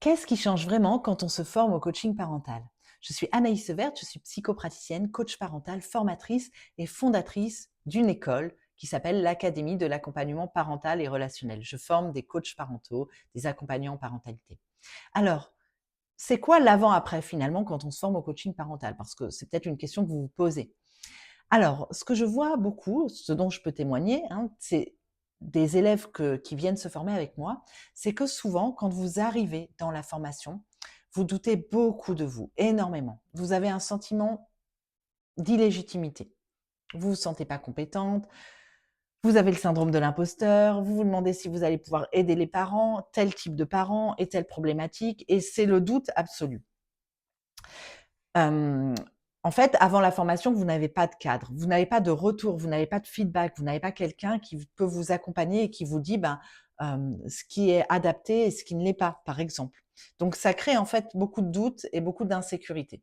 Qu'est-ce qui change vraiment quand on se forme au coaching parental? Je suis Anaïs Severt, je suis psychopraticienne, coach parental, formatrice et fondatrice d'une école qui s'appelle l'Académie de l'accompagnement parental et relationnel. Je forme des coachs parentaux, des accompagnants en parentalité. Alors, c'est quoi l'avant-après finalement quand on se forme au coaching parental? Parce que c'est peut-être une question que vous vous posez. Alors, ce que je vois beaucoup, ce dont je peux témoigner, hein, c'est des élèves qui viennent se former avec moi, c'est que souvent, quand vous arrivez dans la formation, vous doutez beaucoup de vous, énormément. Vous avez un sentiment d'illégitimité. Vous vous sentez pas compétente, vous avez le syndrome de l'imposteur, vous vous demandez si vous allez pouvoir aider les parents, tel type de parents et telle problématique, et c'est le doute absolu. Hem, En fait, avant la formation, vous n'avez pas de cadre, vous n'avez pas de retour, vous n'avez pas de feedback, vous n'avez pas quelqu'un qui peut vous accompagner et qui vous dit, ce qui est adapté et ce qui ne l'est pas, par exemple. Donc ça crée en fait beaucoup de doutes et beaucoup d'insécurité.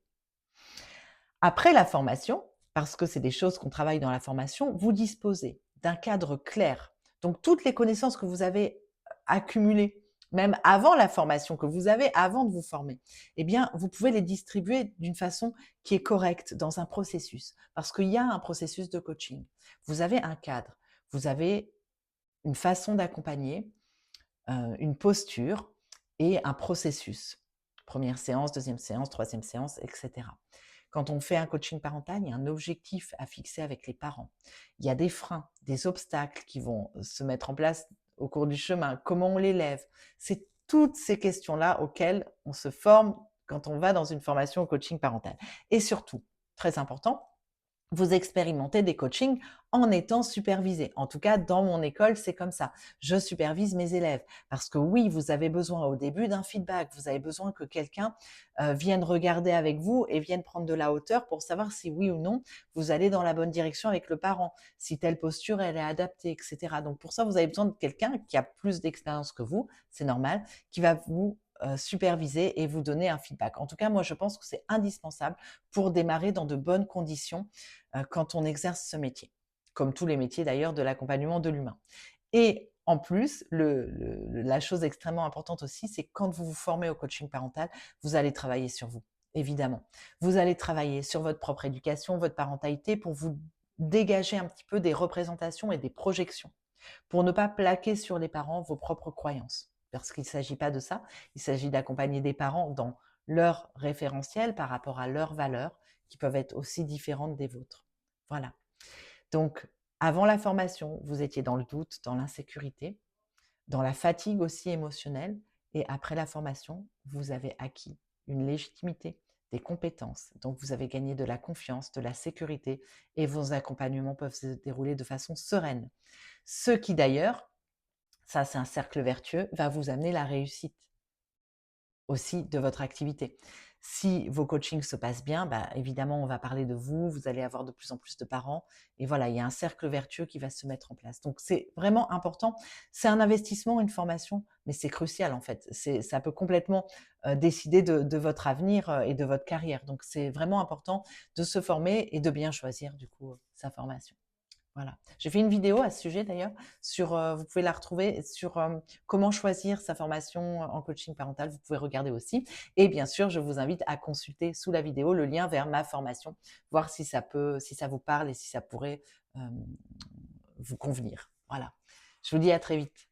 Après la formation, parce que c'est des choses qu'on travaille dans la formation, vous disposez d'un cadre clair. Donc toutes les connaissances que vous avez accumulées, même avant la formation, que vous avez avant de vous former, eh bien, vous pouvez les distribuer d'une façon qui est correcte dans un processus. Parce qu'il y a un processus de coaching. Vous avez un cadre, vous avez une façon d'accompagner, une posture et un processus. Première séance, deuxième séance, troisième séance, etc. Quand on fait un coaching parental, il y a un objectif à fixer avec les parents. Il y a des freins, des obstacles qui vont se mettre en place au cours du chemin. Comment on les lève? C'est toutes ces questions-là auxquelles on se forme quand on va dans une formation au coaching parental. Et surtout, très important, vous expérimentez des coachings en étant supervisé. En tout cas, dans mon école, c'est comme ça. Je supervise mes élèves parce que oui, vous avez besoin au début d'un feedback. Vous avez besoin que quelqu'un vienne regarder avec vous et vienne prendre de la hauteur pour savoir si oui ou non vous allez dans la bonne direction avec le parent, si telle posture elle est adaptée, etc. Donc pour ça, vous avez besoin de quelqu'un qui a plus d'expérience que vous, c'est normal, qui va vous superviser et vous donner un feedback. En tout cas, moi, je pense que c'est indispensable pour démarrer dans de bonnes conditions quand on exerce ce métier, comme tous les métiers d'ailleurs de l'accompagnement de l'humain. Et en plus, la chose extrêmement importante aussi, c'est quand vous vous formez au coaching parental, vous allez travailler sur vous, évidemment. Vous allez travailler sur votre propre éducation, votre parentalité, pour vous dégager un petit peu des représentations et des projections, pour ne pas plaquer sur les parents vos propres croyances. Parce qu'il ne s'agit pas de ça, il s'agit d'accompagner des parents dans leur référentiel par rapport à leurs valeurs, qui peuvent être aussi différentes des vôtres. Voilà. Donc, avant la formation, vous étiez dans le doute, dans l'insécurité, dans la fatigue aussi émotionnelle. Et après la formation, vous avez acquis une légitimité, des compétences. Donc, vous avez gagné de la confiance, de la sécurité et vos accompagnements peuvent se dérouler de façon sereine. Ce qui d'ailleurs, ça c'est un cercle vertueux, va vous amener la réussite aussi de votre activité. Si vos coachings se passent bien, évidemment, on va parler de vous, vous allez avoir de plus en plus de parents et voilà, il y a un cercle vertueux qui va se mettre en place. Donc c'est vraiment important. C'est un investissement, une formation, mais c'est crucial en fait. Ça peut complètement décider de votre avenir et de votre carrière. Donc c'est vraiment important de se former et de bien choisir du coup sa formation. Voilà. J'ai fait une vidéo à ce sujet d'ailleurs sur, vous pouvez la retrouver sur, comment choisir sa formation en coaching parental. Vous pouvez regarder aussi et bien sûr, je vous invite à consulter sous la vidéo le lien vers ma formation, voir si ça vous parle et si ça pourrait, vous convenir. Voilà. Je vous dis à très vite.